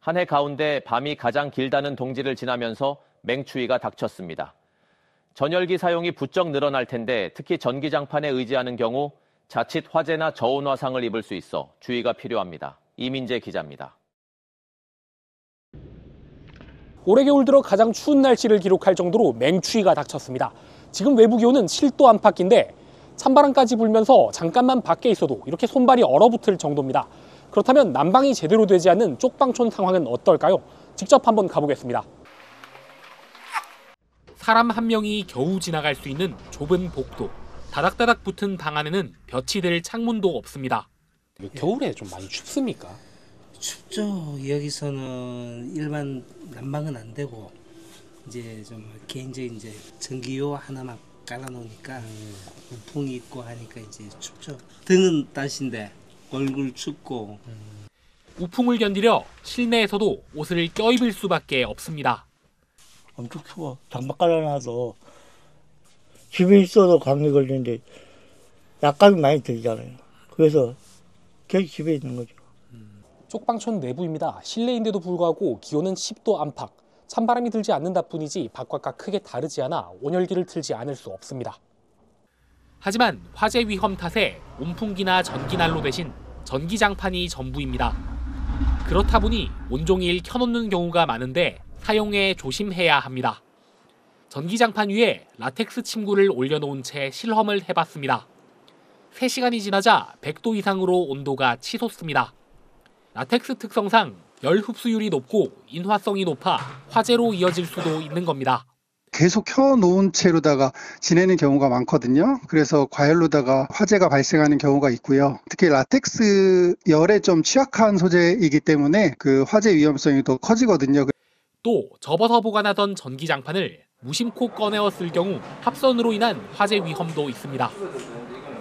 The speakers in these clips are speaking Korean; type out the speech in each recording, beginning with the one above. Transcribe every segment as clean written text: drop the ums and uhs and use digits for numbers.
한 해 가운데 밤이 가장 길다는 동지를 지나면서 맹추위가 닥쳤습니다. 전열기 사용이 부쩍 늘어날 텐데 특히 전기장판에 의지하는 경우 자칫 화재나 저온 화상을 입을 수 있어 주의가 필요합니다. 이민재 기자입니다. 올해 겨울 들어 가장 추운 날씨를 기록할 정도로 맹추위가 닥쳤습니다. 지금 외부 기온은 7도 안팎인데 찬바람까지 불면서 잠깐만 밖에 있어도 이렇게 손발이 얼어붙을 정도입니다. 그렇다면 난방이 제대로 되지 않는 쪽방촌 상황은 어떨까요? 직접 한번 가보겠습니다. 사람 한 명이 겨우 지나갈 수 있는 좁은 복도. 다닥다닥 붙은 방 안에는 볕이 들 창문도 없습니다. 겨울에 좀 많이 춥습니까? 춥죠. 여기서는 일반 난방은 안 되고 이제 좀 개인적인 이제 전기요 하나만 깔아놓으니까 우풍이 있고 하니까 이제 춥죠. 등은 따신데 얼굴 춥고. 우풍을 견디려 실내에서도 옷을 껴입을 수밖에 없습니다. 엄청 추워. 장박 깔아놔서 집에 있어도 감기 걸리는데 약감이 많이 들잖아요. 그래서 계속 집에 있는 거죠. 쪽방촌 내부입니다. 실내인데도 불구하고 기온은 10도 안팎. 찬바람이 들지 않는다 뿐이지 바깥과 크게 다르지 않아 온열기를 틀지 않을 수 없습니다. 하지만 화재 위험 탓에 온풍기나 전기난로 대신 전기장판이 전부입니다. 그렇다 보니 온종일 켜놓는 경우가 많은데 사용에 조심해야 합니다. 전기장판 위에 라텍스 침구를 올려놓은 채 실험을 해봤습니다. 3시간이 지나자 100도 이상으로 온도가 치솟습니다. 라텍스 특성상 열 흡수율이 높고 인화성이 높아 화재로 이어질 수도 있는 겁니다. 계속 켜놓은 채로다가 지내는 경우가 많거든요. 그래서 과열로다가 화재가 발생하는 경우가 있고요. 특히 라텍스 열에 좀 취약한 소재이기 때문에 그 화재 위험성이 더 커지거든요. 또 접어서 보관하던 전기장판을 무심코 꺼내어 쓸 경우 합선으로 인한 화재 위험도 있습니다.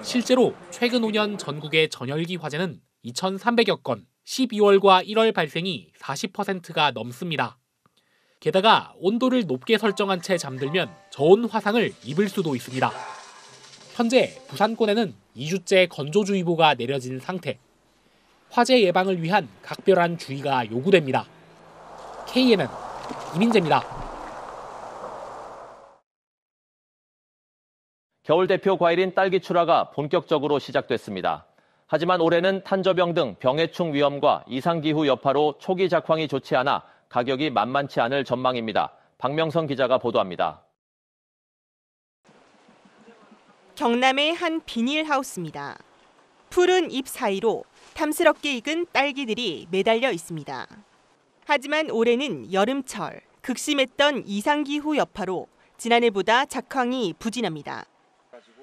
실제로 최근 5년 전국의 전열기 화재는 2,300여 건, 12월과 1월 발생이 40%가 넘습니다. 게다가 온도를 높게 설정한 채 잠들면 저온 화상을 입을 수도 있습니다. 현재 부산권에는 2주째 건조주의보가 내려진 상태. 화재 예방을 위한 각별한 주의가 요구됩니다. KNN 이민재입니다. 겨울 대표 과일인 딸기 출하가 본격적으로 시작됐습니다. 하지만 올해는 탄저병 등 병해충 위험과 이상기후 여파로 초기 작황이 좋지 않아 가격이 만만치 않을 전망입니다. 박명선 기자가 보도합니다. 경남의 한 비닐하우스입니다. 푸른 잎 사이로 탐스럽게 익은 딸기들이 매달려 있습니다. 하지만 올해는 여름철, 극심했던 이상기후 여파로 지난해보다 작황이 부진합니다.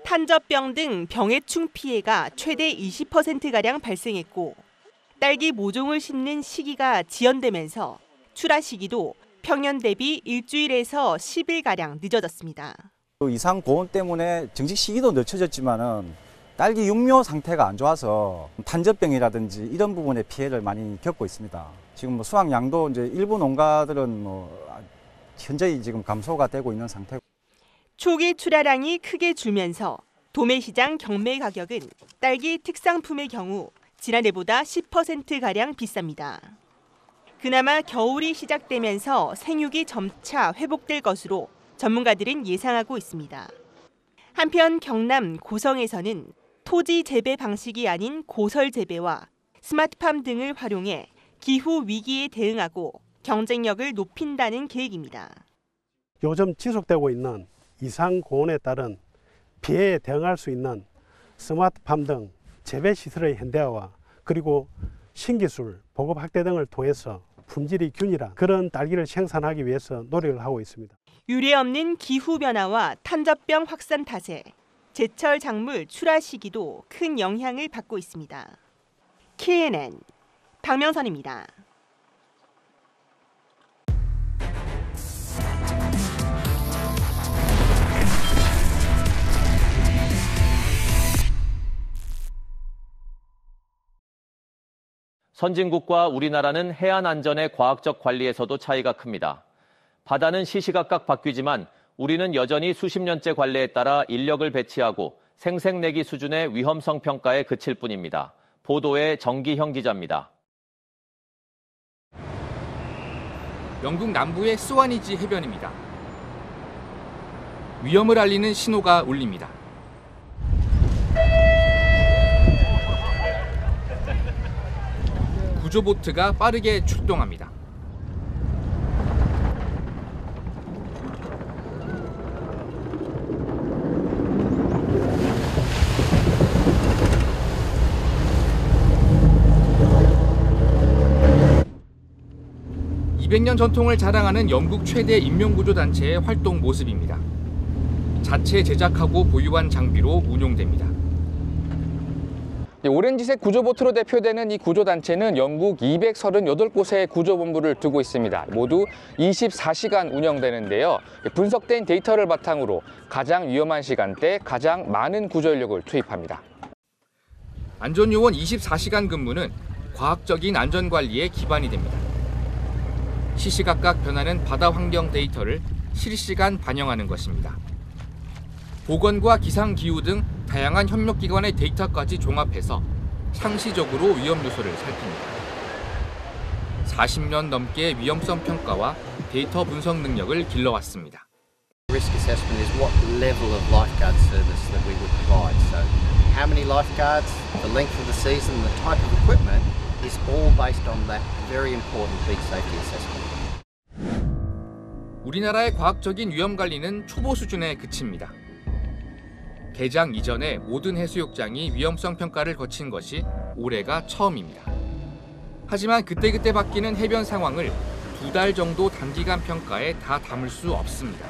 탄저병 등 병해충 피해가 최대 20%가량 발생했고 딸기 모종을 심는 시기가 지연되면서 출하 시기도 평년 대비 일주일에서 10일가량 늦어졌습니다. 이상 고온 때문에 정식 시기도 늦춰졌지만은 딸기 육묘 상태가 안 좋아서 탄저병이라든지 이런 부분에 피해를 많이 겪고 있습니다. 지금 수확량도 이제 일부 농가들은 현저히 지금 감소가 되고 있는 상태고. 초기 출하량이 크게 줄면서 도매시장 경매 가격은 딸기 특상품의 경우 지난해보다 10%가량 비쌉니다. 그나마 겨울이 시작되면서 생육이 점차 회복될 것으로 전문가들은 예상하고 있습니다. 한편 경남 고성에서는 토지 재배 방식이 아닌 고설 재배와 스마트팜 등을 활용해 기후 위기에 대응하고 경쟁력을 높인다는 계획입니다. 요즘 지속되고 있는 이상 고온에 따른 피해에 대응할 수 있는 스마트팜 등 재배 시설의 현대화와 그리고 신기술 보급 확대 등을 통해서 품질이 균일한 그런 딸기를 생산하기 위해서 노력을 하고 있습니다. 유례없는 기후변화와 탄저병 확산 탓에 제철 작물 출하 시기도 큰 영향을 받고 있습니다. KNN 박명선입니다. 선진국과 우리나라는 해안 안전의 과학적 관리에서도 차이가 큽니다. 바다는 시시각각 바뀌지만 우리는 여전히 수십 년째 관례에 따라 인력을 배치하고 생색내기 수준의 위험성 평가에 그칠 뿐입니다. 보도에 정기형 기자입니다. 영국 남부의 스와니지 해변입니다. 위험을 알리는 신호가 울립니다. 구조보트가 빠르게 출동합니다. (200년) 전통을 자랑하는 영국 최대 인명구조단체의 활동 모습입니다. 자체 제작하고 보유한 장비로 운용됩니다. 오렌지색 구조보트로 대표되는 이 구조단체는 영국 238곳의 구조본부를 두고 있습니다. 모두 24시간 운영되는데요. 분석된 데이터를 바탕으로 가장 위험한 시간대 가장 많은 구조인력을 투입합니다. 안전요원 24시간 근무는 과학적인 안전관리에 기반이 됩니다. 시시각각 변하는 바다 환경 데이터를 실시간 반영하는 것입니다. 보건과 기상기후 등 다양한 협력기관의 데이터까지 종합해서 상시적으로 위험 요소를 살핍니다. 40년 넘게 위험성 평가와 데이터 분석 능력을 길러왔습니다. Risk assessment is what level of lifeguard service that we would provide. So, how many lifeguards, the length of the season, the type of equipment is all based on that very important beach safety assessment. 우리나라의 과학적인 위험 관리는 초보 수준에 그칩니다. 개장 이전에 모든 해수욕장이 위험성 평가를 거친 것이 올해가 처음입니다. 하지만 그때그때 바뀌는 해변 상황을 2달 정도 단기간 평가에 다 담을 수 없습니다.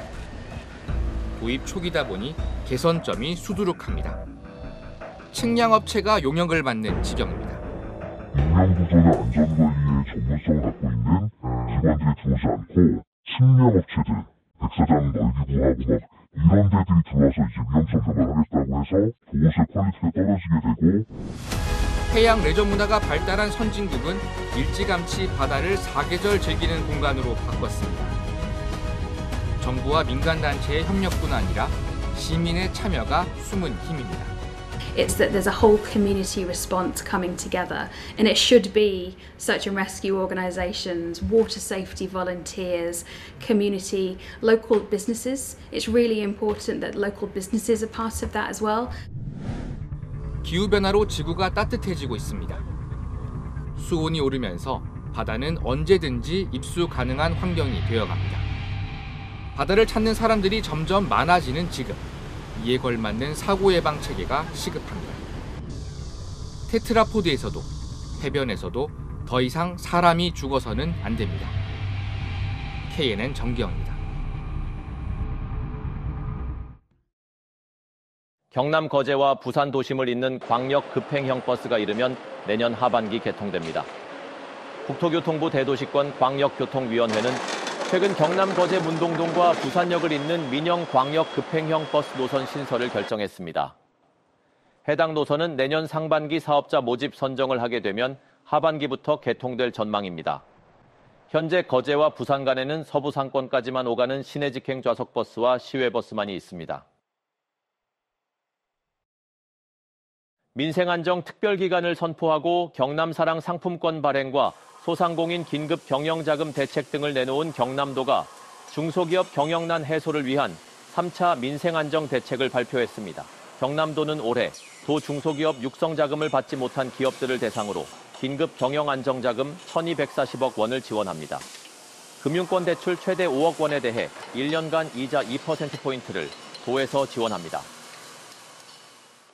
도입 초기다 보니 개선점이 수두룩합니다. 측량업체가 용역을 받는 지경입니다. 인명구조나 안전관리의 전문성을 갖고 있는 기관들이 들어오지 않고 측량업체들, 백사장 넓이구하고 이런 데들이 들어와서 이제 위험성 조절하겠다고 해서 보호소의 퀄리티가 떨어지게 되고 해양 레저 문화가 발달한 선진국은 일찌감치 바다를 사계절 즐기는 공간으로 바꿨습니다. 정부와 민간단체의 협력뿐 아니라 시민의 참여가 숨은 힘입니다. It's that there's a whole community response coming together, and it should be search and rescue organisations, water safety volunteers, community, local businesses. It's really important that local businesses are part of that as well. 기후변화로 지구가 따뜻해지고 있습니다. 수온이 오르면서 바다는 언제든지 입수 가능한 환경이 되어갑니다. 바다를 찾는 사람들이 점점 많아지는 지금, 이에 걸맞는 사고 예방 체계가 시급합니다. 테트라포드에서도 해변에서도 더 이상 사람이 죽어서는 안 됩니다. KNN 정기영입니다. 경남 거제와 부산 도심을 잇는 광역 급행형 버스가 이르면 내년 하반기 개통됩니다. 국토교통부 대도시권 광역교통위원회는 최근 경남 거제 문동동과 부산역을 잇는 민영 광역 급행형 버스 노선 신설을 결정했습니다. 해당 노선은 내년 상반기 사업자 모집 선정을 하게 되면 하반기부터 개통될 전망입니다. 현재 거제와 부산 간에는 서부 상권까지만 오가는 시내 직행 좌석 버스와 시외버스만이 있습니다. 민생안정 특별기간을 선포하고 경남사랑 상품권 발행과 소상공인 긴급 경영자금 대책 등을 내놓은 경남도가 중소기업 경영난 해소를 위한 3차 민생안정 대책을 발표했습니다. 경남도는 올해 도 중소기업 육성자금을 받지 못한 기업들을 대상으로 긴급 경영안정자금 1,240억 원을 지원합니다. 금융권 대출 최대 5억 원에 대해 1년간 이자 2%포인트를 도에서 지원합니다.